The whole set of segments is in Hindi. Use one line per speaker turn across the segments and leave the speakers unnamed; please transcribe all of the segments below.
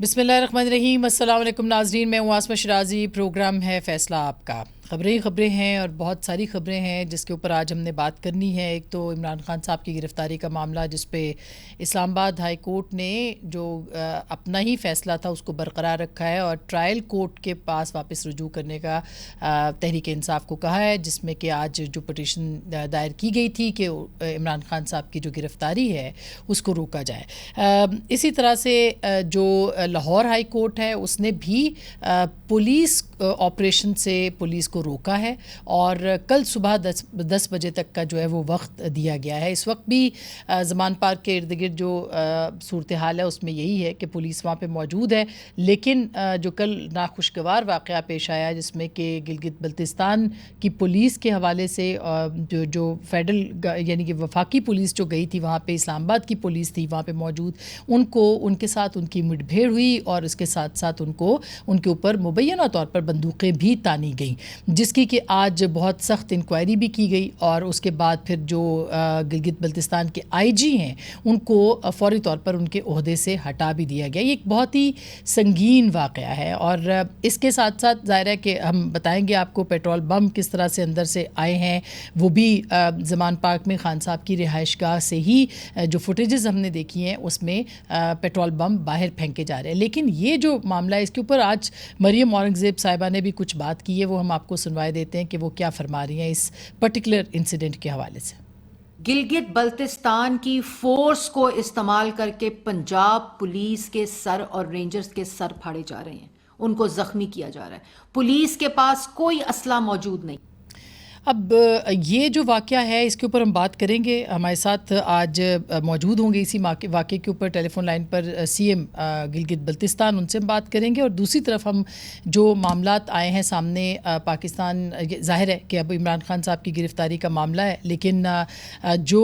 बिस्मिल्लाहिर्रहमानिर्रहीम। अस्सलाम वालेकुम नाज़रीन, मैं हूँ आसमा शिराज़ी। प्रोग्राम है फ़ैसला आपका। ख़बरें हैं और बहुत सारी ख़बरें हैं जिसके ऊपर आज हमने बात करनी है। एक तो इमरान खान साहब की गिरफ़्तारी का मामला, जिस पे इस्लामाबाद हाई कोर्ट ने जो अपना ही फ़ैसला था उसको बरकरार रखा है और ट्रायल कोर्ट के पास वापस रुजू करने का तहरीक इंसाफ को कहा है, जिसमें कि आज जो पटिशन दायर की गई थी कि इमरान खान साहब की जो गिरफ़्तारी है उसको रोका जाए। इसी तरह से जो लाहौर हाई कोर्ट है उसने भी पुलिस ऑपरेशन से पुलिस को रोका है और कल सुबह 10 बजे तक का जो है वो वक्त दिया गया है। इस वक्त भी ज़मान पार्क के इर्द गिर्द जो सूरत हाल है उसमें यही है कि पुलिस वहाँ पे मौजूद है, लेकिन जो कल नाखुशगवार वाक़या पेश आया जिसमें कि गिलगित बल्तिस्तान की पुलिस के हवाले से जो फेडरल यानी कि वफाकी पुलिस जो गई थी वहाँ पे, इस्लामाबाद की पुलिस थी वहाँ पे मौजूद, उनके साथ उनकी मुठभेड़ हुई और इसके साथ साथ उनके ऊपर मुबैना तौर पर बंदूकें भी तानी गईं, जिसकी कि आज बहुत सख्त इंक्वायरी भी की गई और उसके बाद फिर जो गिलगित बल्तिस्तान के आईजी हैं उनको फौरी तौर पर उनके ओहदे से हटा भी दिया गया। ये एक बहुत ही संगीन वाक़या है और इसके साथ साथ ज़ाहिर है कि हम बताएंगे आपको पेट्रोल बम किस तरह से अंदर से आए हैं, वो भी ज़मान पार्क में खान साहब की रिहाइशगाह से ही जो फुटेजेस हमने देखी हैं उसमें पेट्रोल बम बाहर फेंके जा रहे हैं। लेकिन ये जो मामला है इसके ऊपर आज मरियम औरंगज़ेब साहिबा ने भी कुछ बात की है, वो हम आपको सुनवाई देते हैं कि वो क्या फरमा रही हैं इस पर्टिकुलर इंसिडेंट के हवाले से।
गिलगित बल्तिस्तान की फोर्स को इस्तेमाल करके पंजाब पुलिस के सर और रेंजर्स के सर फाड़े जा रहे हैं, उनको जख्मी किया जा रहा है। पुलिस के पास कोई असला मौजूद नहीं।
अब ये जो वाक़या है इसके ऊपर हम बात करेंगे। हमारे साथ आज मौजूद होंगे इसी वाक़े के ऊपर टेलीफोन लाइन पर सीएम गिलगित बल्तिस्तान, उनसे हम बात करेंगे। और दूसरी तरफ हम जो मामलात आए हैं सामने पाकिस्तान, ज़ाहिर है कि अब इमरान खान साहब की गिरफ़्तारी का मामला है, लेकिन जो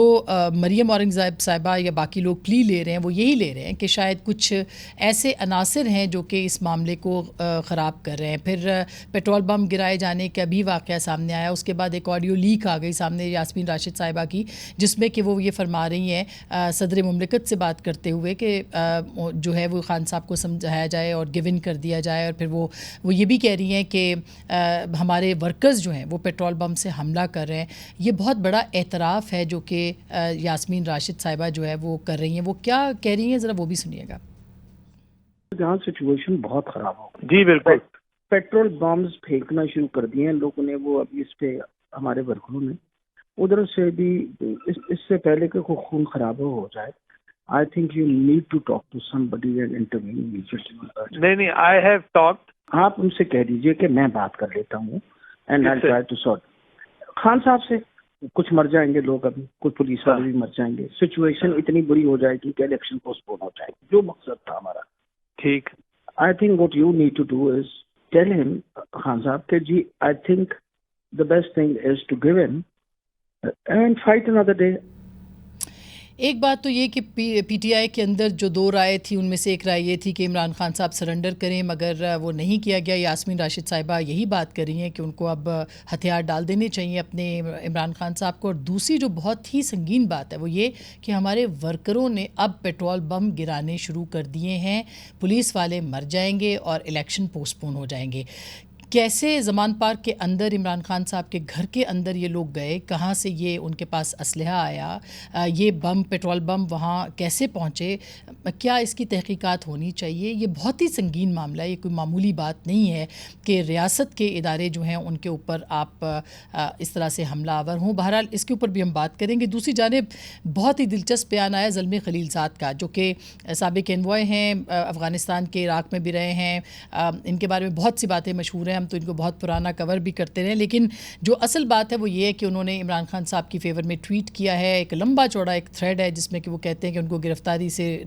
मरियम औरंगज़ेब साहिबा या बाकी लोग प्ली ले रहे हैं वो यही ले रहे हैं कि शायद कुछ ऐसे अनासर हैं जो कि इस मामले को ख़राब कर रहे हैं। फिर पेट्रोल बम गिराए जाने का भी वाक़या सामने आया, उसके बाद एक ऑडियो लीक आ गई सामने यास्मीन राशिद साहिबा की, जिसमें कि वो ये फरमा रही हैं सदर मुमलिकत से बात करते हुए कि जो है वो खान साहब को समझाया जाए और गिव इन कर दिया जाए। और फिर वो ये भी कह रही हैं कि हमारे वर्कर्स जो हैं वो पेट्रोल बम से हमला कर रहे हैं। ये बहुत बड़ा एतराफ़ है जो कि यास्मीन राशिद साहिबा जो है वो कर रही हैं। वो क्या कह रही हैं ज़रा वो भी सुनिएगा।
जहाँ सिचुएशन बहुत ख़राब हो गई।
जी बिल्कुल।
पेट्रोल बम्स फेंकना शुरू कर दिए हैं लोगों ने, वो अभी इस पे हमारे वर्करों ने उधर से भी इससे पहले कि कोई खून खराब हो जाए, I think you need to talk to somebody and intervene immediately.
नहीं, आई हैव टॉक्ड।
आप उनसे कह दीजिए कि मैं बात कर लेता हूँ and I try to sort. Khan साहब से कुछ मर जाएंगे लोग, अभी कुछ पुलिस वाले भी मर जाएंगे, सिचुएशन इतनी बुरी हो जाएगी कि इलेक्शन पोस्टपोन हो जाएगी, जो मकसद था हमारा।
ठीक।
I think what you need to do is tell him, Khan साहब के जी, I think the best thing is to give in and fight another day.
एक बात तो ये कि पीटीआई के अंदर जो दो राय थी उनमें से एक राय ये थी कि इमरान खान साहब सरेंडर करें, मगर वो नहीं किया गया। यास्मीन राशिद साहिबा यही बात कर रही हैं कि उनको अब हथियार डाल देने चाहिए अपने इमरान खान साहब को। और दूसरी जो बहुत ही संगीन बात है वो ये कि हमारे वर्करों ने अब पेट्रोल बम गिराने शुरू कर दिए हैं, पुलिस वाले मर जाएंगे और इलेक्शन पोस्टपोन हो जाएंगे। कैसे ज़मान पार्क के अंदर इमरान खान साहब के घर के अंदर ये लोग गए, कहाँ से ये उनके पास असलहा आया, ये बम पेट्रोल बम वहाँ कैसे पहुँचे, क्या इसकी तहकीकात होनी चाहिए। ये बहुत ही संगीन मामला है, ये कोई मामूली बात नहीं है कि रियासत के इदारे जो हैं उनके ऊपर आप इस तरह से हमलावर हों। बहरहाल इसके ऊपर भी हम बात करेंगे। दूसरी जानिब बहुत ही दिलचस्प बयान आया ज़ल्मे खलीलज़ाद का, जो कि साबिक एनवॉय हैं, अफ़गानिस्तान के इराक़ में भी रहे हैं। इनके बारे में बहुत सी बातें मशहूर हैं, हम तो इनको बहुत पुराना कवर भी करते रहे, लेकिन जो असल बात है वो ये है कि उन्होंने इमरान खान साहब की फ़ेवर में ट्वीट किया है। एक लंबा चौड़ा एक थ्रेड है जिसमें कि वो कहते हैं कि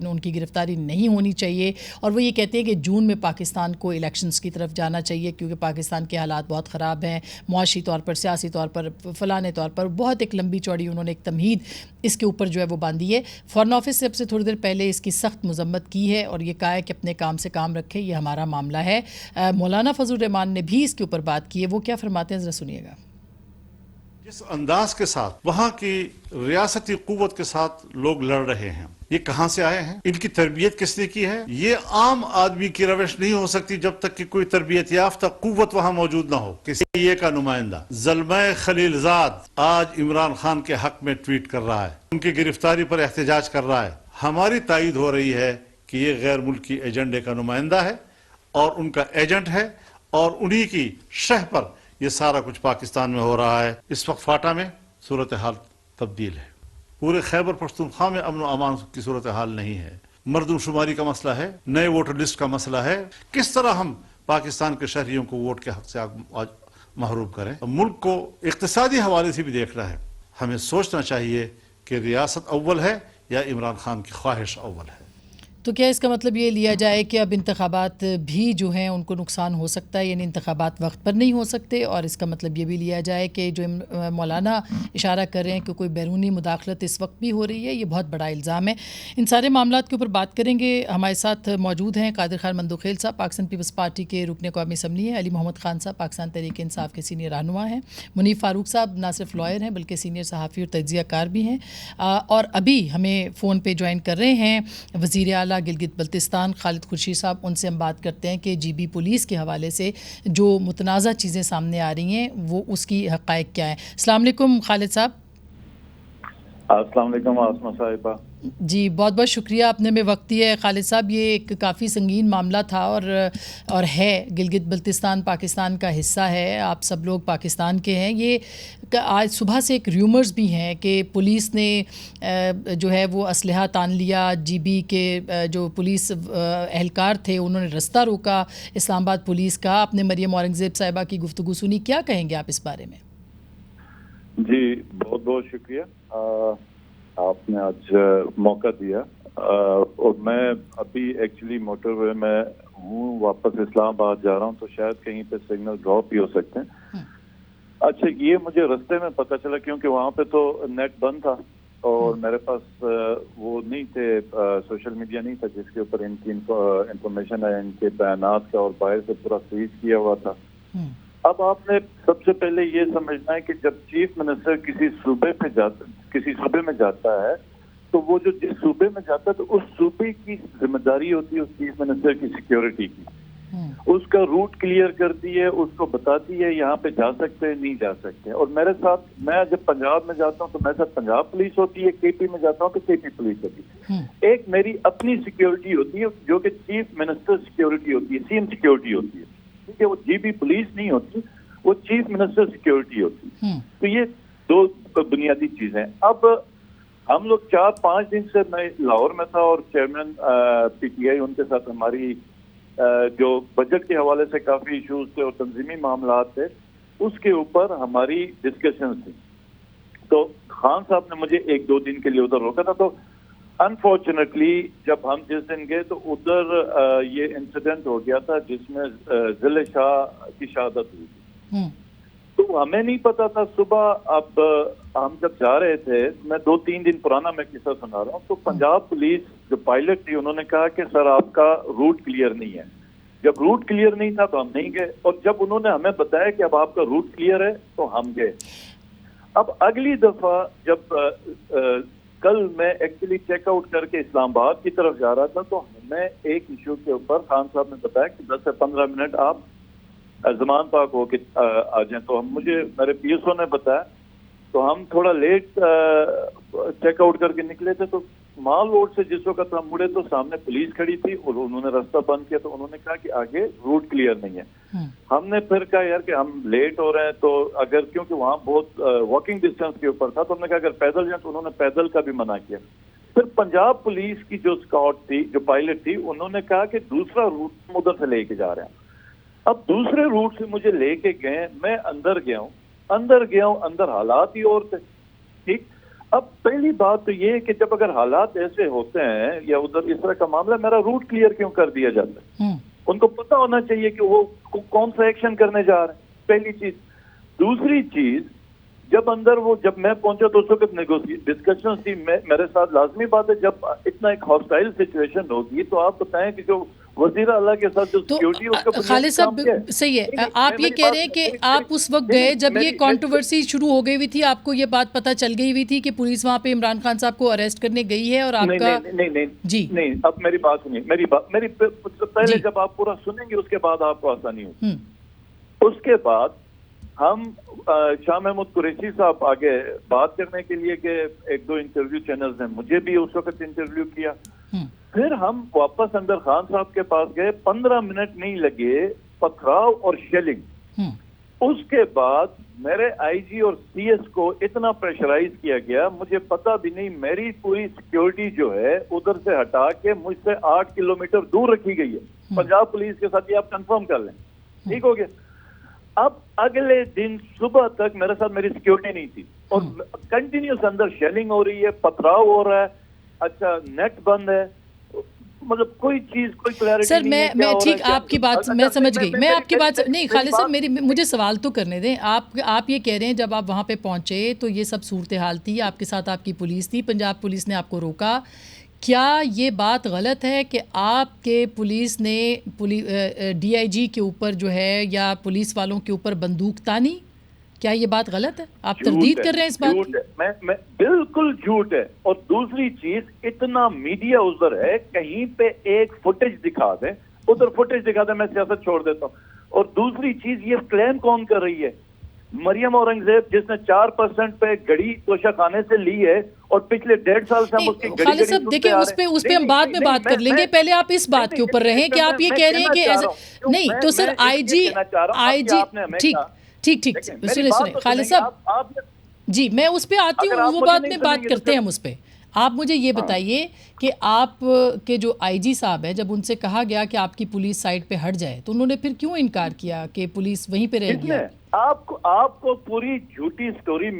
उनकी गिरफ़्तारी नहीं होनी चाहिए और वो ये कहते हैं कि जून में पाकिस्तान को इलेक्शंस की तरफ जाना चाहिए क्योंकि पाकिस्तान के हालात बहुत ख़राब हैं, मुआशी तौर पर, सियासी तौर पर, फ़लाने तौर पर। बहुत एक लंबी चौड़ी उन्होंने एक तमहीद इसके ऊपर जो है वो बांधी है। फ़ॉरेन ऑफिस से अब से थोड़ी देर पहले इसकी सख्त मजम्मत की है और ये कहा है कि अपने काम से काम रखें, ये हमारा मामला है। मौलाना फजल रहमान ने भी इसके ऊपर बात की है, वो क्या फरमाते हैं ज़रा सुनिएगा।
जिस अंदाज के साथ वहाँ की रियासती कुव्वत के साथ लोग लड़ रहे हैं, ये कहां से आए हैं, इनकी तरबियत किसने की है। ये आम आदमी की रविश नहीं हो सकती जब तक कि कोई तरबियत याफ्ता कुव्वत वहां मौजूद ना हो। किसी ये का नुमाइंदा ज़ल्मे खलीलजाद आज इमरान खान के हक में ट्वीट कर रहा है, उनकी गिरफ्तारी पर एहतजाज कर रहा है। हमारी तायीद हो रही है कि ये गैर मुल्की एजेंडे का नुमाइंदा है और उनका एजेंट है और उन्हीं की शह पर यह सारा कुछ पाकिस्तान में हो रहा है। इस वक्त फाटा में सूरत हाल तब्दील है, पूरे खैबर पख्तूनख्वा में अमन अमान की सूरत हाल नहीं है, मर्दमशुमारी का मसला है, नए वोटर लिस्ट का मसला है। किस तरह हम पाकिस्तान के शहरियों को वोट के हक से आज महरूम करें। मुल्क को इक्तिसादी हवाले से भी देखना है। हमें सोचना चाहिए कि रियासत अव्वल है या इमरान खान की ख्वाहिश अव्वल है।
तो क्या इसका मतलब ये लिया जाए कि अब इंतखाबात भी जो हैं उनको नुकसान हो सकता है, यानी इंतखाबात वक्त पर नहीं हो सकते, और इसका मतलब ये भी लिया जाए कि जो मौलाना इशारा कर रहे हैं कि कोई बैरूनी मुदाखलत इस वक्त भी हो रही है, ये बहुत बड़ा इल्ज़ाम है। इन सारे मामलात के ऊपर बात करेंगे। हमारे साथ मौजूद हैं कादिर खान मंदोखेल साहब, पाकिस्तान पीपल्स पार्टी के रुकने कौमी असम्बली हैं, अली मोहम्मद खान साहब पाकिस्तान तहरीक इंसाफ के सीनियर रहनुमा हैं, मुनीफ फारूक साहब ना सिर्फ लॉयर हैं बल्कि सीनियर सहाफ़ी और तज्ज़ियाकार भी हैं, और अभी हमें फ़ोन पर ज्वाइन कर रहे हैं वज़ीर आला गिलगित बल्तिस्तान खालिद खुर्शीद साहब। उनसे हम बात करते हैं कि जीबी पुलिस के हवाले से जो मुतनाज़ा चीज़ें सामने आ रही हैं वो उसकी हक़ाइक़ क्या हैं। अस्सलाम वालेकुम खालिद साहब।
अस्सलाम वालेकुम आसमा साहिबा।
जी बहुत बहुत शुक्रिया, आपने में वक्त दिया है। खालिद साहब, ये एक काफ़ी संगीन मामला था और है, गिलगित बल्तिस्तान पाकिस्तान का हिस्सा है, आप सब लोग पाकिस्तान के हैं। ये आज सुबह से एक र्यूमर्स भी हैं कि पुलिस ने जो है वो असलहा तान लिया, जीबी के जो पुलिस एहलकार थे उन्होंने रास्ता रोका इस्लामाबाद पुलिस का। आपने मरियम औरंगज़ेब साहिबा की गुफ्तगू सुनी, क्या कहेंगे आप इस बारे में?
जी बहुत बहुत शुक्रिया, आपने आज मौका दिया। और मैं अभी एक्चुअली मोटरवे में हूँ, वापस इस्लामाबाद जा रहा हूँ, तो शायद कहीं पे सिग्नल ड्रॉप भी हो सकते हैं। अच्छा, ये मुझे रास्ते में पता चला क्योंकि वहाँ पे तो नेट बंद था और मेरे पास वो नहीं थे, सोशल मीडिया नहीं था जिसके ऊपर इनकी इंफॉर्मेशन है, इनके बयानात का, और बाहर से पूरा फ्रीज किया हुआ था। अब आपने सबसे पहले ये समझना है कि जब चीफ मिनिस्टर किसी सूबे में जाता है तो वो जो जिस सूबे में जाता है तो उस सूबे की जिम्मेदारी होती है उस चीफ मिनिस्टर की सिक्योरिटी की। उसका रूट क्लियर करती है, उसको बताती है यहाँ पे जा सकते हैं नहीं जा सकते। और मेरे साथ, मैं जब पंजाब में जाता हूँ तो मेरे साथ पंजाब पुलिस होती है, केपी में जाता हूँ तो केपी पुलिस होती है। एक मेरी अपनी सिक्योरिटी होती है जो कि चीफ मिनिस्टर सिक्योरिटी होती है, सीएम सिक्योरिटी होती है, क्योंकि वो जीबी पुलिस नहीं होती, वो चीफ मिनिस्टर सिक्योरिटी होती है। तो ये दो बुनियादी चीजें। अब हम लोग 4-5 दिन से, मैं लाहौर में था और चेयरमैन पीटीआई, उनके साथ हमारी जो बजट के हवाले से काफी इश्यूज थे और तंजीमी मामला थे, उसके ऊपर हमारी डिस्कशन थी। तो खान साहब ने मुझे 1-2 दिन के लिए उधर रोका था। तो अनफॉर्चुनेटली जब हम जिस दिन गए तो उधर ये इंसिडेंट हो गया था जिसमें जिले शाह की शहादत हुई थी। तो हमें नहीं पता था सुबह। अब हम जब जा रहे थे, मैं 2-3 दिन पुराना मैं किस्सा सुना रहा हूँ, तो पंजाब पुलिस जो पायलट थी उन्होंने कहा कि सर आपका रूट क्लियर नहीं है। जब रूट क्लियर नहीं था तो हम नहीं गए, और जब उन्होंने हमें बताया कि अब आपका रूट क्लियर है तो हम गए। अब अगली दफा जब कल मैं एक्चुअली चेकआउट करके इस्लामाबाद की तरफ जा रहा था तो हमें एक इशू के ऊपर खान साहब ने बताया कि 10 से 15 मिनट आप जमान पाक होके आ जाएं। तो मुझे मेरे पीएसओ ने बताया, तो हम थोड़ा लेट चेकआउट करके निकले थे। तो माल रोड से जिस वक्त हम मुड़े तो सामने पुलिस खड़ी थी और उन्होंने रास्ता बंद किया। तो उन्होंने कहा कि आगे रूट क्लियर नहीं है। हमने फिर कहा यार कि हम लेट हो रहे हैं, तो अगर, क्योंकि वहाँ बहुत वॉकिंग डिस्टेंस के ऊपर था, तो हमने कहा अगर पैदल जाए, तो उन्होंने पैदल का भी मना किया। फिर पंजाब पुलिस की जो स्काउट थी, जो पायलट थी, उन्होंने कहा कि दूसरा रूट हम उधर से लेके जा रहे हैं। अब दूसरे रूट से मुझे लेके गए, मैं अंदर गया हूँ, अंदर हालात ही और थे। ठीक, अब पहली बात तो ये है कि जब अगर हालात ऐसे होते हैं या उधर इस तरह का मामला, मेरा रूट क्लियर क्यों कर दिया जाता है? उनको पता होना चाहिए कि वो कौन सा एक्शन करने जा रहे हैं, पहली चीज। दूसरी चीज, जब मैं पहुंचा तो उस वक्त डिस्कशन थी मेरे साथ। लाजमी बात है जब इतना एक हॉस्टाइल सिचुएशन होगी तो आप बताएं कि जो वजीर आला के साथ जो
तो
सिक्योरिटी उसका
खालिद साहब सही है, आप ये कह रहे हैं कि आप उस वक्त गए जब ये कंट्रोवर्सी शुरू हो गई हुई थी, आपको ये बात पता चल गई हुई थी कि पुलिस वहां पे इमरान खान साहब को अरेस्ट करने गई है और आपका
नहीं
जी
नहीं, अब मेरी बात सुनिए, मेरी पहले जब आप पूरा सुनेंगे उसके बाद आपको आसानी हो। उसके बाद हम शाह महमूद कुरैशी साहब आगे बात करने के लिए कि एक दो इंटरव्यू चैनल्स ने मुझे भी उस वक्त इंटरव्यू किया, फिर हम वापस अंदर खान साहब के पास गए, 15 मिनट नहीं लगे, पथराव और शेलिंग। उसके बाद मेरे आईजी और सीएस को इतना प्रेशराइज किया गया, मुझे पता भी नहीं, मेरी पूरी सिक्योरिटी जो है उधर से हटा के मुझसे 8 किलोमीटर दूर रखी गई है पंजाब पुलिस के साथ, ये आप कंफर्म कर लें, ठीक हो गया। अब अगले दिन सुबह तक मेरे साथ मेरी सिक्योरिटी नहीं थी और कंटिन्यूस अंदर शेलिंग हो रही है, पथराव हो रहा है, अच्छा नेट बंद है, मतलब कोई चीज कोई क्लैरिटी
सर
नहीं है।
मैं ठीक आपकी बात मैं समझ गई, मैं आपकी बात नहीं खालिद साहब मुझे सवाल तो करने दें। आप ये कह रहे हैं जब आप वहाँ पे पहुँचे तो ये सब सूरत हाल थी, आपके साथ आपकी पुलिस थी, पंजाब पुलिस ने आपको रोका, क्या ये बात गलत है कि आपके पुलिस ने डीआईजी के ऊपर जो है या पुलिस वालों के ऊपर बंदूक तानी? क्या ये बात गलत है? आप तरदीद कर रहे हैं इस बात की?
मैं बिल्कुल झूठ है। और दूसरी चीज, इतना मीडिया उधर है, कहीं पे एक फुटेज दिखा दे, उधर फुटेज दिखा दे, मैं सियासत छोड़ देता हूँ। और दूसरी चीज, ये क्लेम कौन कर रही है? मरियम औरंगजेब, जिसने 4% पे घड़ी तोशाखाने से ली है और पिछले 1.5 साल से हम उसकी घड़ी
खालिद साहब देखिए उस पे हम बाद में बात कर लेंगे, पहले आप इस बात के ऊपर रहें कि आप ये कह रहे हैं कि ऐसा नहीं, तो सर आईजी ठीक सुनिए खालिद साहब जी, मैं उस पे आती हूँ, वो बात में बात करते हैं हम उस पे। आप मुझे ये बताइए कि आप के जो आईजी साहब है, जब उनसे कहा गया कि आपकी पुलिस साइड पे हट जाए तो उन्होंने फिर क्यों इनकार किया कि पुलिस वहीं पे रहेगी?
आपको पूरी झूठी स्टोरी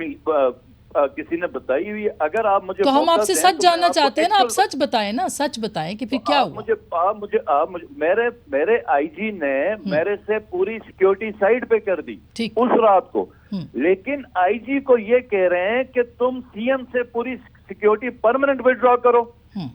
किसी ने बताई हुई है। अगर आप मुझे
तो हम आपसे सच जानना चाहते हैं ना, आप सच बताएं ना, सच बताएं कि फिर क्या हुआ?
मुझे मेरे आईजी ने मेरे से पूरी सिक्योरिटी साइड पे कर दी उस रात को, लेकिन आईजी को ये कह रहे हैं कि तुम सीएम से पूरी सिक्योरिटी परमानेंट विड्रॉ करो,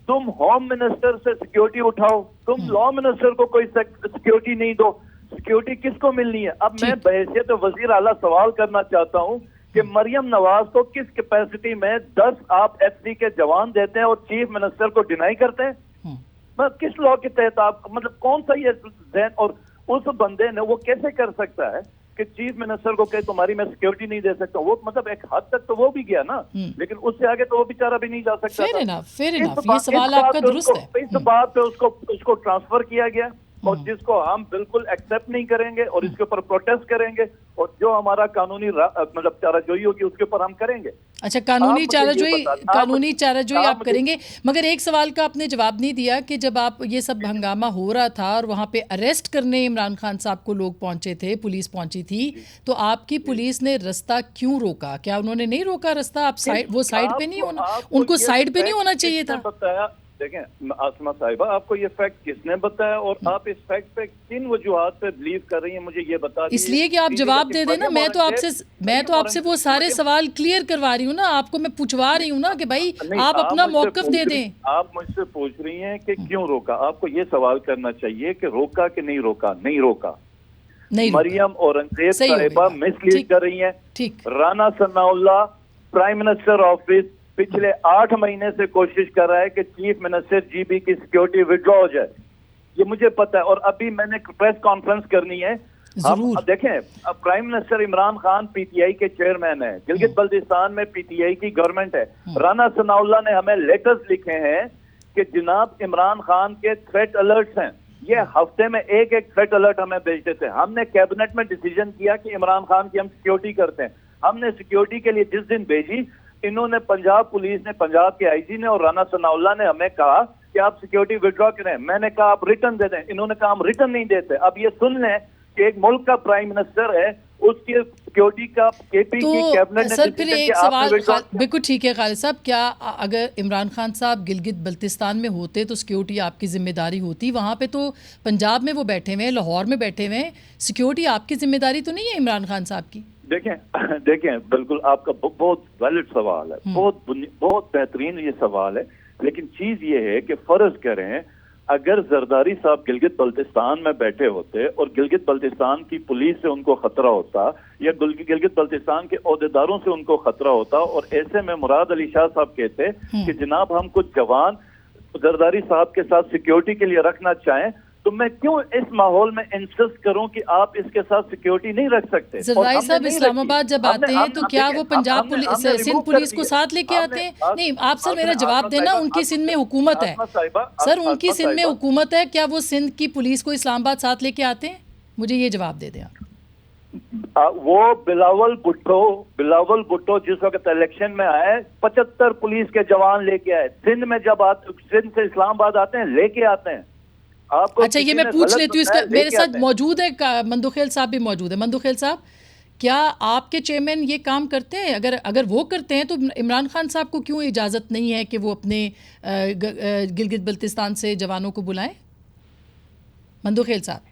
तुम होम मिनिस्टर से सिक्योरिटी उठाओ, तुम लॉ मिनिस्टर को कोई सिक्योरिटी नहीं दो, सिक्योरिटी किसको मिलनी है? अब मैं बहैसियत वजीर आला सवाल करना चाहता हूं कि मरियम नवाज को किस कैपेसिटी में 10 आप एफसी के जवान देते हैं और चीफ मिनिस्टर को डिनाई करते हैं? मतलब किस लॉ के तहत आप, मतलब कौन सा ये जहन? और उस बंदे ने वो कैसे कर सकता है कि चीफ मिनिस्टर को कहे तुम्हारी मैं सिक्योरिटी नहीं दे सकता? वो मतलब एक हद तक तो वो भी गया ना, लेकिन उससे आगे तो वो बेचारा भी नहीं जा सकता।
फेयर इनफ, ये सवाल आपका दुरुस्त है।
इस बात पे उसको ट्रांसफर किया गया और जिसको हम बिल्कुल एक्सेप्ट नहीं करेंगे और इसके ऊपर प्रोटेस्ट करेंगे और जो हमारा कानूनी मतलब चाराजोई होगी उसके ऊपर हम करेंगे।
अच्छा, कानूनी चाराजोई आप करेंगे, मगर एक सवाल का आपने जवाब नहीं दिया कि जब आप ये सब हंगामा हो रहा था और वहाँ पे अरेस्ट करने इमरान खान साहब को लोग पहुंचे थे, पुलिस पहुंची थी, तो आपकी पुलिस ने रास्ता क्यों रोका? क्या उन्होंने नहीं रोका रास्ता? आप साइड पे नहीं होना, उनको साइड पे नहीं होना चाहिए था?
देखें आसमा साहिबा, आपको ये फैक्ट किसने बताया और आप इस फैक्ट पे किन वजूहात पे बिलीव कर रही हैं, मुझे ये बता दीजिए।
इसलिए कि आप जवाब दे देना, मैं तो आपसे वो सारे सवाल क्लियर करवा रही हूँ ना, आपको मैं पूछवा रही हूँ ना कि भाई आप अपना मौकफ दे दें।
आप मुझसे पूछ रही हैं कि क्यों रोका, आपको ये सवाल करना चाहिए कि रोका कि नहीं रोका? नहीं रोका। मरियम औरंगजेब साहिबा मिसलीड कर रही हैं। Rana Sanaullah prime minister office पिछले 8 महीने से कोशिश कर रहा है कि चीफ मिनिस्टर जीबी की सिक्योरिटी विड्रॉ हो जाए, ये मुझे पता है। और अभी मैंने प्रेस कॉन्फ्रेंस करनी है। अब देखें, अब prime minister Imran Khan PTI के चेयरमैन है, गिलगित बल्तिस्तान में पीटीआई की गवर्नमेंट है। राना सनाउल्लाह ने हमें लेटर्स लिखे हैं कि जनाब इमरान खान के थ्रेट अलर्ट्स हैं, ये हफ्ते में एक थ्रेट अलर्ट हमें भेजते थे। हमने कैबिनेट में डिसीजन किया कि इमरान खान की हम सिक्योरिटी करते हैं। हमने सिक्योरिटी के लिए जिस दिन भेजी, इन्होंने पंजाब पुलिस ने, पंजाब के आईजी ने और राना सनाउल्लाह ने हमें कहा कि आप सिक्योरिटी विड्रॉ करें। मैंने कहा आप रिटर्न दे दें, इन्होंने कहा हम रिटर्न नहीं देते। अब ये सुन लें कि एक मुल्क का प्राइम मिनिस्टर है, उसकी सिक्योरिटी का केपी की कैबिनेट ने।
सर फिर एक सवाल, बिल्कुल ठीक है खालिद साहब, क्या अगर इमरान खान साहब गिलगित बल्तिस्तान में होते तो सिक्योरिटी आपकी जिम्मेदारी होती? वहाँ पे तो पंजाब में वो बैठे हुए हैं, लाहौर में बैठे हुए हैं, सिक्योरिटी आपकी जिम्मेदारी तो नहीं है इमरान खान साहब की?
देखें बिल्कुल आपका बहुत वैलिड सवाल है, बहुत बेहतरीन ये सवाल है, लेकिन चीज ये है कि फर्ज करें अगर जरदारी साहब गिलगित बल्तिस्तान में बैठे होते और गिलगित बल्तिस्तान की पुलिस से उनको खतरा होता या गिलगित बल्तिस्तान के ओहदेदारों से उनको खतरा होता और ऐसे में मुराद अली शाह साहब कहते कि जनाब हम कुछ जवान जरदारी साहब के साथ सिक्योरिटी के लिए रखना चाहें, तो मैं क्यों इस माहौल में इंसिस्ट करूं कि आप इसके साथ सिक्योरिटी नहीं रख सकते।
जरदारी साहब इस्लामाबाद जब आते हैं तो क्या वो पंजाब पुलिस सिंध पुलिस को साथ लेके आते हैं? नहीं, आप सर मेरा जवाब देना, उनकी सिंध में हुकूमत है सर, उनकी सिंध में हुकूमत है, क्या वो सिंध की पुलिस को इस्लामाबाद साथ लेके आते हैं? मुझे ये जवाब दे दें आप।
वो बिलावल भुट्टो जिस वक्त इलेक्शन में आए 75 पुलिस के जवान लेके आए। सिंध में जब सिंध से इस्लामाबाद आते हैं लेके आते हैं।
अच्छा, ये मैं पूछ लेती हूँ, इसका मेरे साथ मौजूद है मंदुखेल साहब भी मौजूद है। मंदुखेल साहब, क्या आपके चेयरमैन ये काम करते हैं? अगर वो करते हैं तो इमरान खान साहब को क्यों इजाज़त नहीं है कि वो अपने गिलगित बल्तिस्तान से जवानों को बुलाएं? मंदुखेल साहब।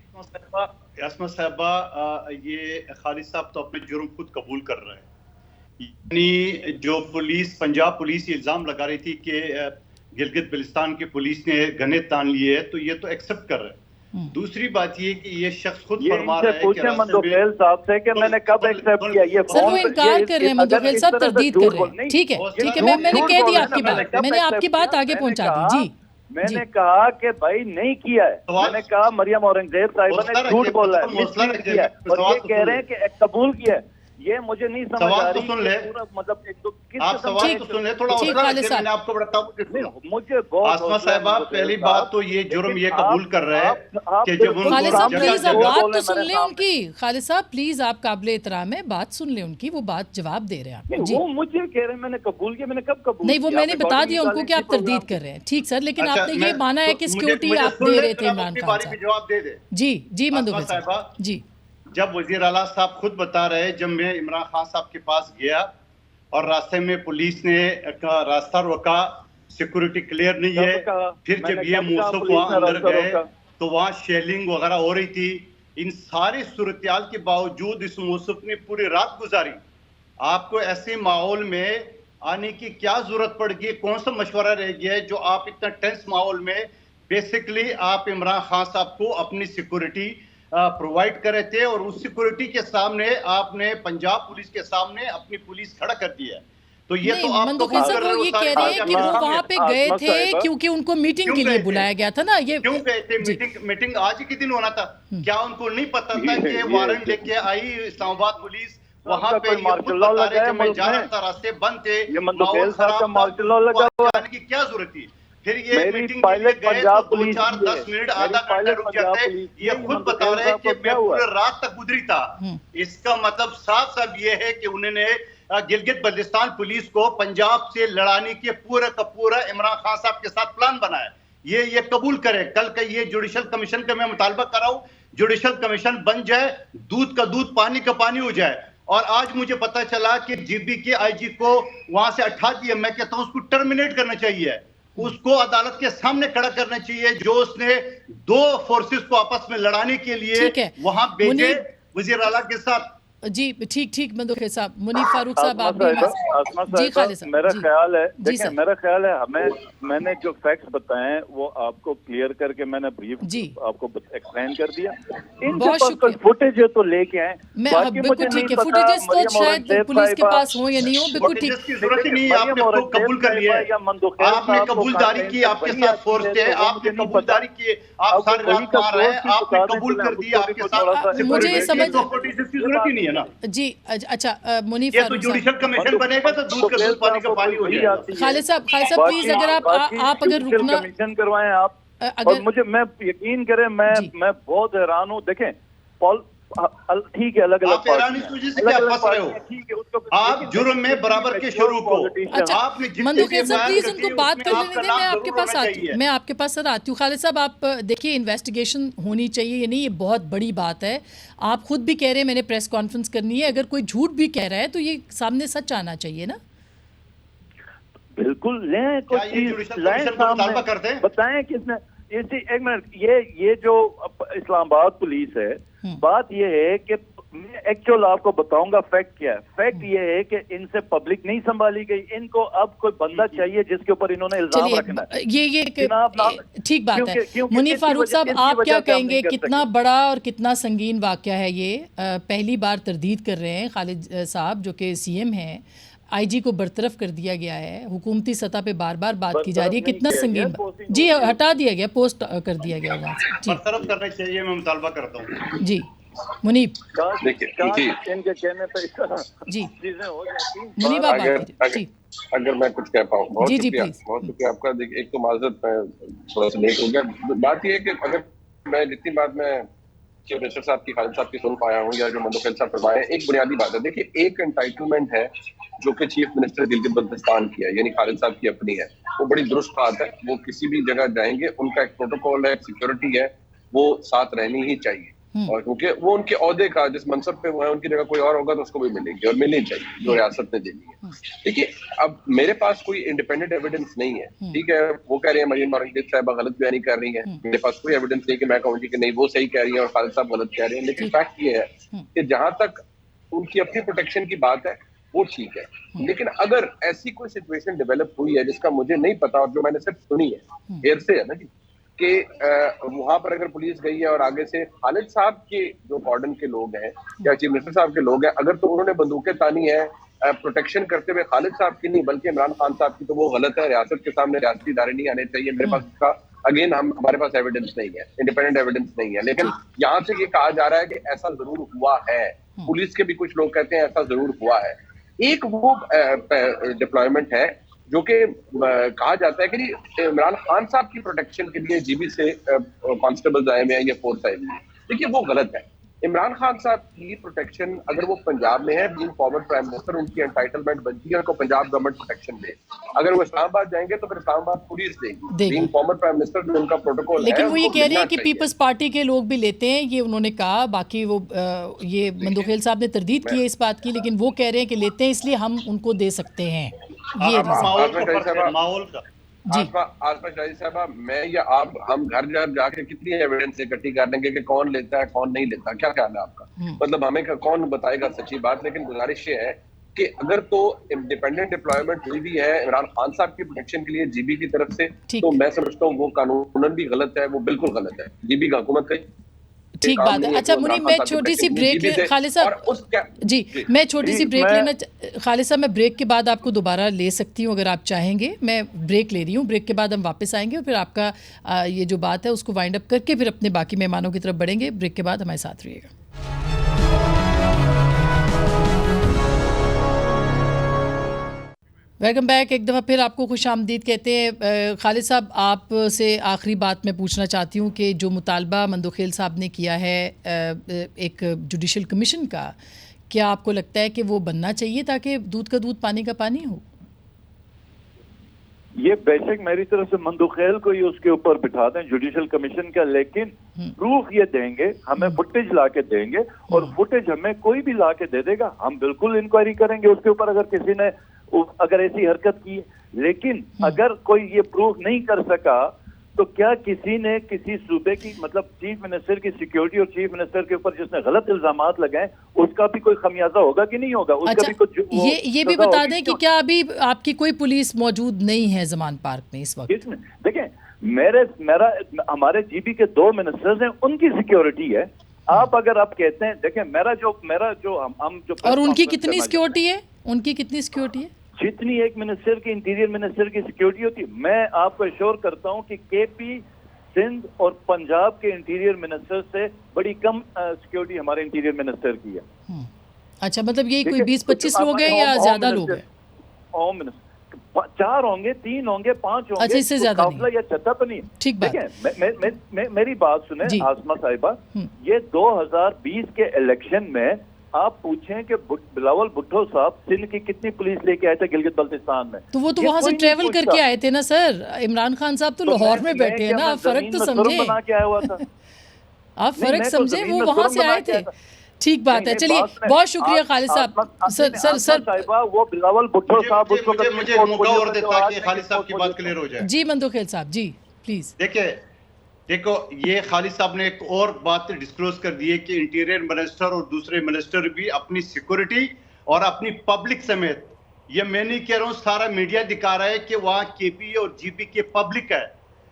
यास्मा साहबा, ये खालिद साहब तो अपने जुर्म खुद कबूल कर रहे हैं। यानी जो पुलिस, पंजाब पुलिस ये इल्ज़ाम लगा रही थी कि गिलगित बल्तिस्तान की पुलिस ने गने तान लिए है, तो ये तो एक्सेप्ट कर रहे हैं। दूसरी बात ये कि ये शख्स खुद फरमा रहा है कि
मंदुखेल साहब से कि मैंने कब एक्सेप्ट किया। ये
सर वो इनकार कर रहे हैं, मंदुखेल साहब तरदीद कर रहे हैं। ठीक है, मैंने कह दिया आपकी बात, मैंने आपकी बात आगे पहुंचा दी। जी,
मैंने कहा कि भाई नहीं किया है, मैंने कहा मरियम औरंगजेब साहिबा ने झूठ बोला है, मिसलीड किया है, और ये कह रहे हैं कि कबूल किया है। ये मुझे नहीं समझ आ रही।
सुन ले,
मतलब
आप सवाल तो सुन ले, थोड़ा मैंने आपको बताऊं।
मुझे
आसमा साहबा, पहली बात तो ये जुर्म ये कबूल कर रहे हैं कि जब उनको
खालिद साहब प्लीज आप बात तो सुन लें उनकी। खालिद साहब प्लीज, आप काबिल एहतराम है, बात सुन लें उनकी, वो बात जवाब दे रहे हैं आपको।
वो मुझे कह रहे हैं मैंने कबूल किया, मैंने कब कबूल
नहीं, वो मैंने बता दिया उनको कि आप तरदीद कर रहे हैं। ठीक सर, लेकिन आपने ये माना है कि सिक्योरिटी आप दे रहे थे इमरान खान साहब।
जवाब दे दे।
जी मंदुखेल साहब जी।
जब वजीर आला साहब खुद बता रहे, जब मैं इमरान खान साहब के पास गया और रास्ते में पुलिस ने रास्ता रोका, सिक्योरिटी क्लियर नहीं है, फिर जब ये मूसुफ वहाँ अंदर गए तो वहाँ शेलिंग वगैरह हो रही थी। इन सारी सूरत-ए-हाल के बावजूद इस मूसुफ ने पूरी रात गुजारी। आपको ऐसे माहौल में आने की क्या जरूरत पड़ गई? कौन सा मशवरा रह गया है जो आप इतना टेंस माहौल में बेसिकली आप इमरान खान साहब को अपनी सिक्योरिटी प्रोवाइड करे थे, और उस सिक्योरिटी के सामने आपने पंजाब पुलिस के सामने अपनी पुलिस खड़ा कर दिया है। तो ये तो आप
मंदुखेल साहब वो ये कह रहे हैं कि वो वहाँ पे गए थे क्योंकि उनको मीटिंग के लिए बुलाया गया था ना। ये
क्यों गए थे? मीटिंग आज ही के दिन होना था। क्या उनको नहीं पता था कि वारंट लेके आई इस्लामाबाद पुलिस? वहाँ पे मार्शल लॉ लगा, मैं जा रहा था, रास्ते बंद थे,
मंदुखेल साहब का मार्शल लॉ लगा
जाने की क्या जरूरत थी? फिर ये मीटिंग के लिए गए तो 2-4-10 मिनट आधा घंटा रुक जाते। ये खुद बता रहे हैं कि मैं पूरे रात तक गुजरी था। इसका मतलब साफ साफ ये है कि उन्होंने गिलगित बल्तिस्तान पुलिस को पंजाब से लड़ाने के पूरा का पूरा इमरान खान साहब के साथ प्लान बनाया। ये कबूल करे। कल का ये जुडिशल कमीशन का मैं मुतालबा कर रहा हूँ, जुडिशल कमीशन बन जाए, दूध का दूध पानी का पानी हो जाए। और आज मुझे पता चला कि जीबी के आईजी को वहां से हटा दिया। मैं कहता हूँ उसको टर्मिनेट करना चाहिए, उसको अदालत के सामने खड़ा करना चाहिए, जो उसने दो फोर्सेस को आपस में लड़ाने के लिए वहां भेजे वजीर आला के साथ।
जी ठीक मंदुखेल साहब। मुनीफ फारूक साहब आप भी
जी। खालिद साहब, मेरा ख्याल है, देखिए मेरा ख्याल है मैंने जो फैक्ट्स बताए हैं वो आपको क्लियर करके मैंने ब्रीफ आपको एक्सप्लेन कर दिया। इनके पास कोई फुटेज है तो लेके आए।
बिल्कुल ठीक है, फुटेजेस तो शायद पुलिस के पास हो या नहीं हो, बिल्कुल ठीक।
आपने कबूल कर लिया, आपने कबूलदारी की, आपके साथ फोर्स है, आपने कबूलदारी की, आप सारे रात मार रहे हैं, आपने कबूल कर दिया, आपके साथ
मुझे समझ
जरूरत ही नहीं है ना
जी। अच्छा मुनीफ
ये तो जुडिशल कमीशन बनेगा तो दूध का दूध पानी का पानी हो जाएगा।
खालिद साहब प्लीज अगर आप अगर रुकना
कमीशन करवाएं आप। और मुझे मैं यकीन करें मैं बहुत हैरान हूँ। देखें ठीक है, अलग अलग आप जुर्म में बराबर के शुरू को।
अच्छा मंदुखेल साहब प्लीज उनको बात कर लेने दें, मैं आपके पास आती हूँ, सर आती हूँ। खालिद साहब आप देखिए, इन्वेस्टिगेशन होनी चाहिए, ये नहीं ये बहुत बड़ी बात है। आप खुद भी कह रहे हैं मैंने प्रेस कॉन्फ्रेंस करनी है, अगर कोई झूठ भी कह रहा है तो ये सामने सच आना चाहिए ना।
बिल्कुल लें, बताएं किसने। एक मिनट, ये जो इस्लामाबाद पुलिस है, बात ये है कि मैं एक्चुअल आपको बताऊंगा फैक्ट क्या है। फैक्ट ये है कि इनसे पब्लिक नहीं संभाली गई, इनको अब कोई बंदा चाहिए जिसके ऊपर इन्होंने इल्जाम रखना है।
ये ठीक बात है। मुनीर फारूक साहब, आप क्या कहेंगे, कितना बड़ा और कितना संगीन वाकया है ये? पहली बार तरदीद कर रहे हैं खालिद साहब जो कि सीएम हैं, आईजी को बरतरफ कर दिया गया है, हुकूमती सतह पे बार बार बात की जा रही है, कितना संगीन? जी, हटा दिया गया, पोस्ट कर दिया गया वहाँ से।
बरतरफ करना चाहिए, मैं मुतालबा करता हूँ।
जी मुनीब,
देखिए इनके कहने पे
जी
चीजें हो जाती।
मुनीब आप बात कीजिए। जी
अगर मैं कुछ कह पाऊँ, बहुत
जी
शुक्रिया,
प्लीज।
बहुत शुक्रिया आपका। देखिए, एक तो माजरत मैं थोड़ा सा लेट हो गया। बात ये है कि अगर मैं जितनी बात मैं चीफ मिनिस्टर साहब की, खालिद साहब की सुन पाया हूँ या जो मंदोखेल साहब फरमाए, एक बुनियादी बात है। देखिए, एक एंटाइटलमेंट है जो कि चीफ मिनिस्टर गिलगित बल्तिस्तान की है, यानी खालिद साहब की अपनी है। वो बड़ी दुरुस्त बात है। वो किसी भी जगह जाएंगे, उनका एक प्रोटोकॉल है, एक सिक्योरिटी है, वो साथ रहनी ही चाहिए। और क्योंकि वो उनके ओहदे का, जिस मनसब पे वो है, उनकी जगह कोई और होगा तो उसको भी मिलेगी और मिलनी चाहिए जो रियासत ने देनी है। देखिए, अब मेरे पास कोई इंडिपेंडेंट एविडेंस नहीं है, ठीक है। वो कह रहे हैं मरीन मौलवी साहब गलत बयानी कर रही है, मेरे पास कोई एविडेंस नहीं कि मैं कहूँगी कि नहीं वो सही कह रही है और खालिद साहब गलत कह रहे हैं। लेकिन फैक्ट ये है कि जहां तक उनकी अपनी प्रोटेक्शन की बात है वो ठीक है, लेकिन अगर ऐसी कोई सिचुएशन डेवलप हुई है जिसका मुझे नहीं पता और जो मैंने सिर्फ सुनी है, देर से है ना जी, कि वहां पर अगर पुलिस गई है और आगे से खालिद साहब के जो वार्डन के लोग हैं या चीफ मिनिस्टर साहब के लोग हैं, अगर तो उन्होंने बंदूकें तानी है प्रोटेक्शन करते हुए खालिद साहब की नहीं बल्कि इमरान खान साहब की, तो वो गलत है। रियासत के सामने रियासती इदारे नहीं आने चाहिए। मेरे पास इसका अगेन हमारे पास एविडेंस नहीं है, इंडिपेंडेंट एविडेंस नहीं है, लेकिन यहाँ से ये कहा जा रहा है कि ऐसा जरूर हुआ है। पुलिस के भी कुछ लोग कहते हैं ऐसा जरूर हुआ है। एक वो डिप्लॉयमेंट है जो कि कहा जाता है कि इमरान खान साहब की प्रोटेक्शन के लिए जीबी से कांस्टेबल्स आए हुए हैं या फोर्स आई हुई है। देखिए, वो गलत है। इमरान खान साहब की प्रोटेक्शन अगर वो पंजाब में है, बीइंग फॉर्मर प्राइम मिनिस्टर, उनकी एंटाइटलमेंट बनती है उनको पंजाब गवर्नमेंट प्रोटेक्शन दे। अगर वो इस्लामाबाद जाएंगे तो फिर इस्लामाबाद पुलिस देगी। बीइंग फॉर्मर प्राइम मिनिस्टर जो उनका प्रोटोकॉल है,
लेकिन वो ये कह रहे हैं कि पीपल्स पार्टी के लोग भी लेते हैं, ये उन्होंने कहा। बाकी वो ये मंदोखेल साहब ने तरदीद की है इस बात की, लेकिन वो कह रहे हैं कि लेते हैं इसलिए हम उनको दे सकते हैं। ये
माहौल का
आसमा शाही साहबा, मैं या आप, हम घर घर जाके कितनी एविडेंस इकट्ठी कर लेंगे कि कौन लेता है कौन नहीं लेता? क्या ख्याल है आपका? मतलब हमें कौन बताएगा सच्ची बात? लेकिन गुजारिश ये है कि अगर तो इंडिपेंडेंट डिप्लॉयमेंट हुई भी है इमरान खान साहब की प्रोटेक्शन के लिए जीबी की तरफ से, तो मैं समझता हूँ वो कानूनन भी गलत है, वो बिल्कुल गलत है। जीबी का हुकूमत का
ठीक बात है। अच्छा मुनीब, मैं छोटी सी ब्रेक ले, खालिद साहब जी मैं छोटी सी ब्रेक लेना, खालिद साहब मैं ब्रेक के बाद आपको दोबारा ले सकती हूँ अगर आप चाहेंगे। मैं ब्रेक ले रही हूँ, ब्रेक के बाद हम वापस आएंगे और फिर आपका ये जो बात है उसको वाइंड अप करके फिर अपने बाकी मेहमानों की तरफ बढ़ेंगे। ब्रेक के बाद हमारे साथ रहिएगा। Welcome back. एक दफ़ा फिर आपको खुश आमदीद कहते हैं। खालिद साहब, आप से आखिरी बात मैं पूछना चाहती हूँ कि जो मुतालबा मंदोखेल साहब ने किया है एक जुडिशल कमीशन का, क्या आपको लगता है कि वो बनना चाहिए ताकि दूध का दूध पानी का पानी हो?
ये बेशक मेरी तरफ से मंदोखेल को ही उसके ऊपर बिठा दें जुडिशल कमीशन का, लेकिन प्रूफ ये देंगे, हमें फुटेज ला के देंगे और फुटेज हमें कोई भी ला के दे देगा, हम बिल्कुल इंक्वायरी करेंगे उसके ऊपर अगर किसी ने अगर ऐसी हरकत की। लेकिन अगर कोई ये प्रूफ नहीं कर सका तो क्या किसी ने किसी सूबे की, मतलब चीफ मिनिस्टर की सिक्योरिटी और चीफ मिनिस्टर के ऊपर जिसने गलत इल्जामात लगाए, उसका भी कोई खमियाजा होगा कि नहीं होगा? उसका
अच्छा,
भी कुछ
ये भी बता दें कि क्या अभी आपकी कोई पुलिस मौजूद नहीं है जमान पार्क में इस वक्त?
देखें, हमारे जीबी के 2 मिनिस्टर्स हैं, उनकी सिक्योरिटी है। आप अगर आप कहते हैं, देखें मेरा जो हम जो
और उनकी कितनी सिक्योरिटी है? उनकी कितनी सिक्योरिटी है?
जितनी एक मिनिस्टर की, इंटीरियर मिनिस्टर की सिक्योरिटी होती है। मैं आपको एश्योर करता हूं कि केपी, सिंध और पंजाब के इंटीरियर मिनिस्टर से बड़ी कम सिक्योरिटी हमारे इंटीरियर मिनिस्टर की है।
अच्छा, मतलब यही कोई 20-25 लोग हैं या ज्यादा लोग हैं?
होम मिनिस्टर 4 होंगे, 3 होंगे, 5 होंगे।
अच्छा, इससे ज्यादा नहीं
या छत्ता तो नहीं।
ठीक बात है।
मेरी बात सुने आसमा साहिबा, ये 2020 के इलेक्शन में आप पूछें कि बिलावल भुट्टो साहब सिंध की कितनी पुलिस लेके आए थे गिलगित बल्तिस्तान में?
तो वो तो वहां से ट्रेवल करके आए थे ना सर। इमरान खान साहब तो लाहौर में बैठे हैं ना, आप फर्क तो समझे। आप फर्क समझे, वो वहां से आए थे। ठीक बात है। चलिए, बहुत शुक्रिया खालिद साहब। सर
वो बिलावल भुट्टो साहब,
मुझे मौका और देता कि खालिद साहब की बात क्लियर हो जाए।
जी मंदोखेल साहब, जी प्लीज।
देखिए,
देखो, ये खालिद साहब ने एक और बात डिस्क्लोज कर दी है कि इंटीरियर मिनिस्टर और दूसरे मिनिस्टर भी अपनी सिक्योरिटी और अपनी पब्लिक समेत, ये मैं नहीं कह रहा हूं, सारा मीडिया दिखा रहा है कि वहां केपी और जीपी के पब्लिक है,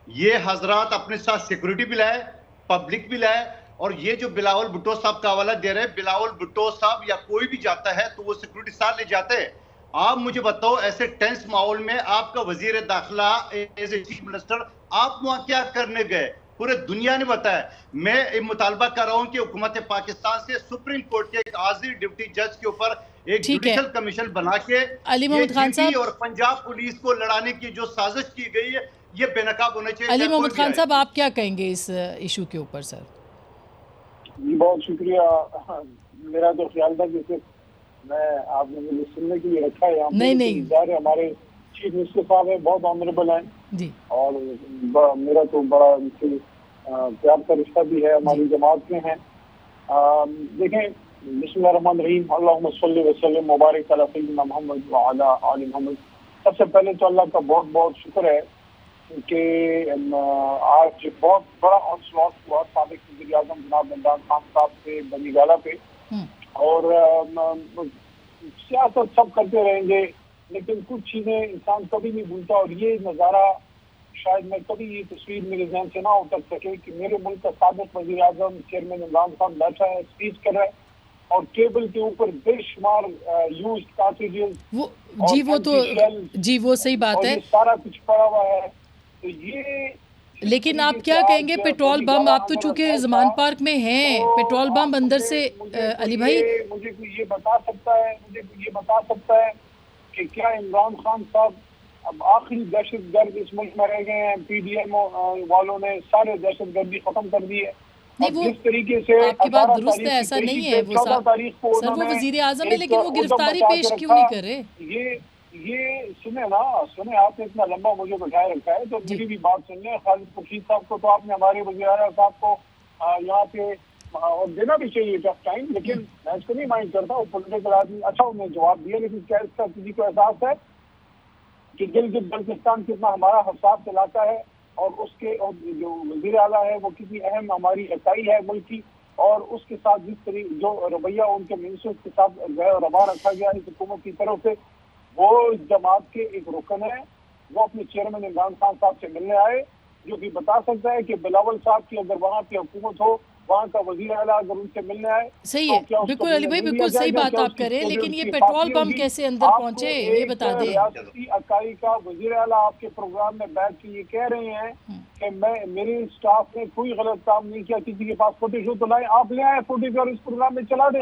ये हजरात अपने साथ सिक्योरिटी भी लाए, पब्लिक भी लाए। और ये जो बिलावल भुट्टो साहब का हवाला दे रहे हैं, बिलावल भुट्टो साहब या कोई भी जाता है तो वो सिक्योरिटी साथ ले जाते हैं। आप मुझे बताओ, ऐसे टेंस माहौल में आपका वजीर दाखिला एज ए चीफ मिनिस्टर, आप वहां क्या करने गए? पूरे दुनिया ने बताया। मैं मुतालबा कर रहा हूं कि हुकूमत पाकिस्तान से सुप्रीम कोर्ट के एक आजिर डिप्टी जज के ऊपर एक जुडिशल कमीशन बना के
अली मोहम्मद खान साहब
और पंजाब पुलिस को लड़ाने की जो साजिश की गई है, ये बेनकाब होना चाहिए।
अली मोहम्मद खान साहब, आप क्या कहेंगे इस इशू के ऊपर? सर
बहुत शुक्रिया। मेरा तो ख्याल था कि सिर्फ मैं आपने मुझे सुनने के लिए रखा है।
नहीं,
हमारे चीफ मिनिस्टर साहब है, बहुत ऑनरेबल हैं
जी, और
मेरा तो बड़ा उनसे प्यार का रिश्ता भी है, हमारी जमात के हैं। देखें, बिस्मिल्लाहिर्रहमानिर्रहीम, अल्लाहुम्मा सल्लि व सल्लिम मुबारक अला सय्यिदिना मुहम्मद व अला आलि मुहम्मद। सबसे पहले तो अल्लाह का बहुत बहुत शुक्र है कि आज बहुत बड़ा ऑनस्लॉट हुआ साबिक वज़ीर आज़म जनाब इमरान खान साहब से बनीगाला पे, और सियासत सब करते रहेंगे, लेकिन कुछ चीजें इंसान कभी नहीं भूलता। और ये नज़ारा शायद मैं कभी ये तस्वीर मेरे ज़हन से ना उतर सके कि मेरे मुल्क का साबिक वज़ीर आज़म चेयरमैन इमरान खान बैठा है, स्पीच कर रहा है, और टेबल के ऊपर बेशुमार यूज्ड कार्ट्रिजेस,
वो सही बात है,
सारा कुछ पड़ा हुआ है। तो ये
लेकिन आप क्या कहेंगे पेट्रोल बम? आप तो चूंकि जमान पार्क में हैं, तो पेट्रोल बम अंदर से अली भाई
मुझे कोई ये बता सकता है कि क्या इमरान खान साहब अब आखिरी दहशतगर्द इस मुल्क में रह गए हैं? पीडीएम वालों ने सारे दहशतगर्दी खत्म कर दी है।
नहीं, वो
जिस तरीके से
आपकी बात दुरुस्त है, ऐसा नहीं है। वो सर वो वजीर आजम है, लेकिन वो गिरफ्तारी पेश क्यों नहीं कर रहे?
ये सुने, आपने इतना लंबा मुझे बैठाए रखा है, तो मेरी भी बात सुन लें। खालिद खुर्शीद साहब को तो आपने हमारे वज़ीर आज़म साहब को यहाँ पे और देना भी चाहिए टफ टाइम, लेकिन मैं इसको नहीं माइंड करता, वो पॉलिटिकल आदमी, अच्छा उन्हें जवाब दिया। लेकिन क्या इसका किसी को एहसास है कि गिलगित बल्तिस्तान कितना हमारा हसास इलाका है, और उसके और जो वज़ीर आला है वो कितनी अहम हमारी इकाई है मुल्क की, और उसके साथ जिस तरीके जो रवैया उनके मिनिस्टर्स के साथ रवा रखा गया इस हुकूमत की तरफ से, वो इस जमात के एक रुकन है। वो अपने चेयरमैन इमरान खान साहब से मिलने आए, जो कि बता सकता है कि बिलावल साहब की अगर वहाँ की हुकूमत हो, वहाँ का वज़ीर आला अगर उनसे मिलने आए,
सही है, तो बिल्कुल अली भाई, बिल्कुल सही बात आप कर रहे हैं, लेकिन ये पेट्रोल बम कैसे अंदर पहुंचे ये बता दें।
रियासती इकाई का वज़ीर आला आपके प्रोग्राम में बैठ के ये कह रहे हैं कि मेरे स्टाफ ने कोई गलत काम नहीं किया, किसी के पास फुटेज हो तो लाए, आप ले आए फुटेज और इस प्रोग्राम में चला दें।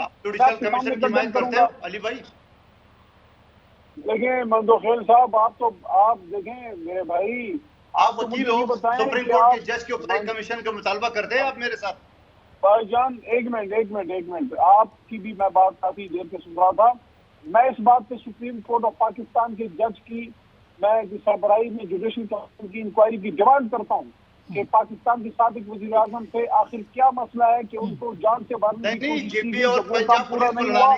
लेकिन मंदोखेल साहब, आप देखें मेरे भाई,
आप वकील हो, सुप्रीम कोर्ट के जज के ऊपर कमीशन का मुतालबा करते हैं आप मेरे साथ।
भाईजान एक मिनट, आपकी भी मैं बात काफी देर से सुन रहा था। मैं इस बात पे सुप्रीम कोर्ट ऑफ पाकिस्तान के जज की मैं सरबराही में जुडिशल काउंसिल की इंक्वायरी की डिमांड करता हूँ कि पाकिस्तान के साबिक वज़ीर आज़म से आखिर क्या मसला है कि उनको जान से मारने की कोशिश की, पूरा नहीं हुआ,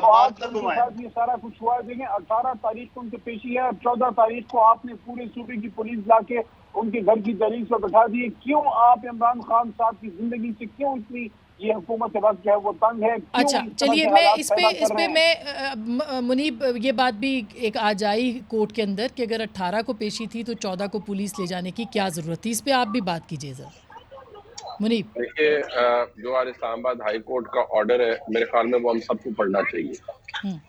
तो आज उनके साथ ये सारा कुछ हुआ। देखें, 18 तारीख को उनकी पेशी है, 14 तारीख को आपने पूरे सूबे की पुलिस ला के उनके घर की दहलीज पर बैठा दिए। क्यों आप इमरान खान साहब की जिंदगी से क्यों इतनी ये हुकूमत के वक्त जो है वो तंग है?
अच्छा चलिए, मैं इस पे मैं मुनीब, ये बात भी एक आज आई कोर्ट के अंदर कि अगर 18 को पेशी थी तो 14 को पुलिस ले जाने की क्या ज़रूरत थी? इस पे आप भी बात कीजिए ज़रा मुनीब।
देखिए, जो आज इस्लामाबाद हाई कोर्ट का ऑर्डर है, मेरे ख्याल में वो हम सबको पढ़ना चाहिए,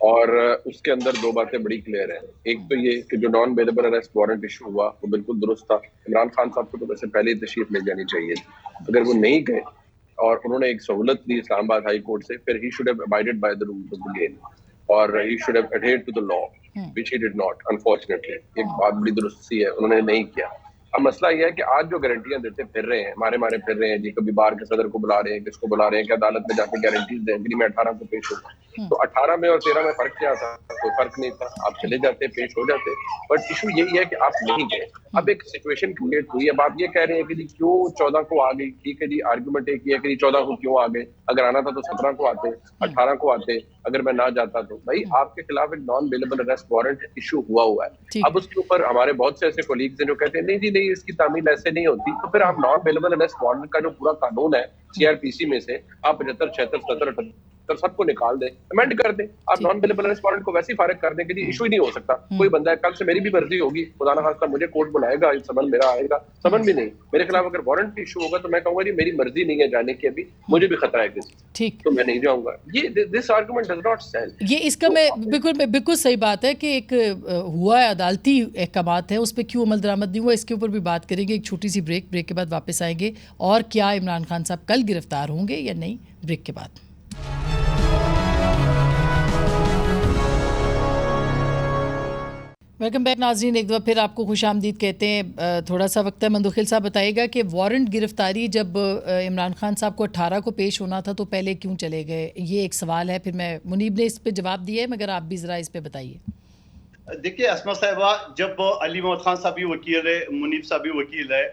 और उसके अंदर दो बातें बड़ी क्लियर है। एक तो ये कि जो non bailable arrest warrant issue हुआ वो बिल्कुल दुरुस्त था। इमरान खान साहब को तो वैसे पहले ही तशरीफ ले जानी चाहिए थी। अगर वो नहीं गए और उन्होंने एक सहूलत दी इस्लामाबाद हाई कोर्ट से, फिर ही should have abided by the rules of the game, और he should have adhered to the law, which he did not, unfortunately. एक बात बड़ी दुरुस्ती है, उन्होंने नहीं किया। अब मसला यह है कि आज जो गारंटियां देते फिर रहे हैं, मारे फिर रहे हैं जी, कभी बार के सदर को बुला रहे हैं, किसको बुला रहे हैं कि अदालत में जाके गारंटीज दें कि मैं 18 को पेश होगा। तो 18 में और 13 में फर्क क्या था? कोई फर्क नहीं था, आप चले जाते, पेश हो जाते। बट इशू यही है कि आप नहीं गए। अब एक सिचुएशन क्रिएट हुई है। अब आप ये कह रहे हैं कि जी क्यों 14 को आ गई, ठीक है जी, आर्गुमेंट एक ही है कि 14 को क्यों आ गए, अगर आना था तो 17 को आते, 18 को आते, अगर मैं ना जाता तो। भाई आपके खिलाफ एक non bailable arrest warrant issue हुआ है, अब उसके ऊपर हमारे बहुत से ऐसे कोलीग्स हैं जो कहते हैं नहीं जी नहीं, इसकी तामील ऐसे नहीं होती। तो फिर आप नॉन बेलेबल अरेस्ट वारंट का जो पूरा कानून है सीआरपीसी में से आप 75, 76, 77, 78 सबको निकाल दें, अमेंड कर दें। आप नॉन बेलेबल अरेस्ट वारंट को वैसे ही फारिग कर दें कि इशू ही नहीं हो सकता। कोई बंदा है, कल से मेरी भी वर्जी होगी, खुदा ना खास्ता मुझे कोर्ट बुलाएगा, समन मेरा आएगा, समन भी नहीं, मेरे खिलाफ अगर वारंट इशू होगा तो मैं कहूंगा जी मेरी मर्जी नहीं है जाने की, अभी मुझे भी खतरा है किसी,
ठीक,
तो मैं नहीं जाऊंगा। ये this argument does not stand.
ये इसका मैं बिल्कुल सही बात है कि एक हुआ है अदालती अहकामात है, उस पर क्यों अमल दरामद नहीं हुआ, इसके ऊपर भी बात करेंगे। एक छोटी सी ब्रेक के बाद वापस आएंगे। और क्या इमरान खान साहब कल गिरफ्तार होंगे या नहीं, ब्रेक के बाद। वेलकम बैक नाज़रीन, एक दफ़ा फिर आपको खुशामदीद कहते हैं। थोड़ा सा वक्त है, मंदुखिल साहब बताइएगा कि वारंट गिरफ्तारी जब इमरान खान साहब को 18 को पेश होना था तो पहले क्यों चले गए, ये एक सवाल है। फिर मैं मुनीब ने इस पे जवाब दिया है, मगर आप भी ज़रा इस पे बताइए।
देखिए असमा साहिबा, जब अली मोहम्मद खान साहब भी वकील है, मुनीब साहब भी वकील है,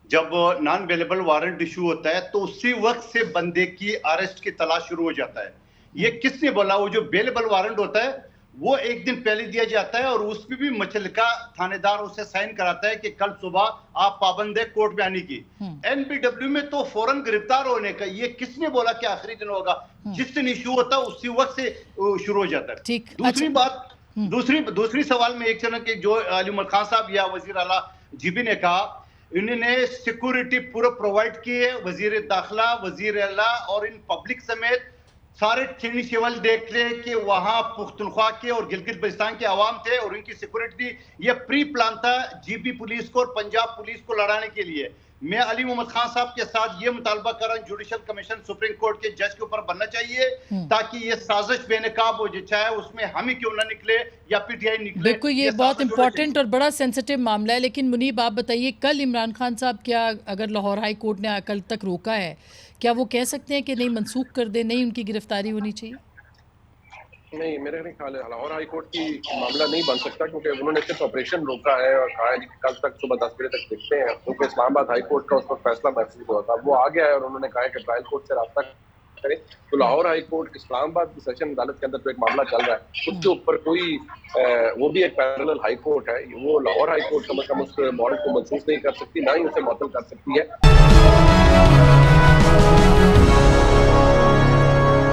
जब नॉन अवेलेबल वारंट इशू होता है तो उसी वक्त से बंदे की अरेस्ट की तलाश शुरू हो जाता है। ये किसने बोला? वो जो अवेलेबल वारंट होता है वो एक दिन पहले दिया जाता है और उसमें भी मुतल्लिका थानेदार उसे साइन कराता है कि कल सुबह आप पाबंद है कोर्ट में आने की। एनपीडब्ल्यू में तो फौरन गिरफ्तार होने का, ये किसने बोला कि आखिरी दिन होगा? जिस दिन इशू होता है उसी वक्त से शुरू हो जाता है।
ठीक,
दूसरी बात, दूसरी सवाल में एक चरण के जो अली उमर खान साहब या वजीर आला जीबी ने कहा, इन्होंने सिक्योरिटी पूरा प्रोवाइड की है। वजीर दाखिला, वजीर आला और इन पब्लिक समेत सारे चीनी शेवल देख ले कि वहां पुख्तनख्वा के और गिलगित बल्तिस्तान के अवाम थे और इनकी सिक्योरिटी ये प्री प्लान था जीबी पुलिस को और पंजाब पुलिस को लड़ाने के लिए। मैं अली मोहम्मद खान साहब के साथ ये मुतालबा कर रहा हूं, जुडिशल कमीशन सुप्रीम कोर्ट के जज के ऊपर बनना चाहिए ताकि ये साजिश बेनकाब हो जाए, चाहे उसमें हम ही क्यों ना निकले या पीटीआई निकले।
बिल्कुल, ये बहुत इंपॉर्टेंट और बड़ा सेंसिटिव मामला है। लेकिन मुनीब आप बताइए, कल इमरान खान साहब क्या, अगर लाहौर हाई कोर्ट ने कल तक रोका है, क्या वो कह सकते हैं कि नहीं मनसूख कर दे, नहीं उनकी गिरफ्तारी होनी चाहिए?
नहीं, मेरे नहीं ख्याल है लाहौर हाई कोर्ट की मामला नहीं बन सकता, क्योंकि उन्होंने सिर्फ ऑपरेशन रोका है और कहा है कि कल तक सुबह 10 बजे तक देखते हैं, क्योंकि इस्लामाबाद हाई कोर्ट का उस पर फैसला महफूज हुआ था, वो आ गया है और उन्होंने कहा है कि ट्रायल कोर्ट से रास्ता करें। तो लाहौर हाई कोर्ट इस्लामाबाद की सेशन अदालत के अंदर जो एक मामला चल रहा है उसके ऊपर कोई वो भी एक पैरेलल हाई कोर्ट है, वो लाहौर हाई कोर्ट कम से कम उस वारंट को मनसूख नहीं कर सकती, ना ही उसे मुअत्तल कर सकती है।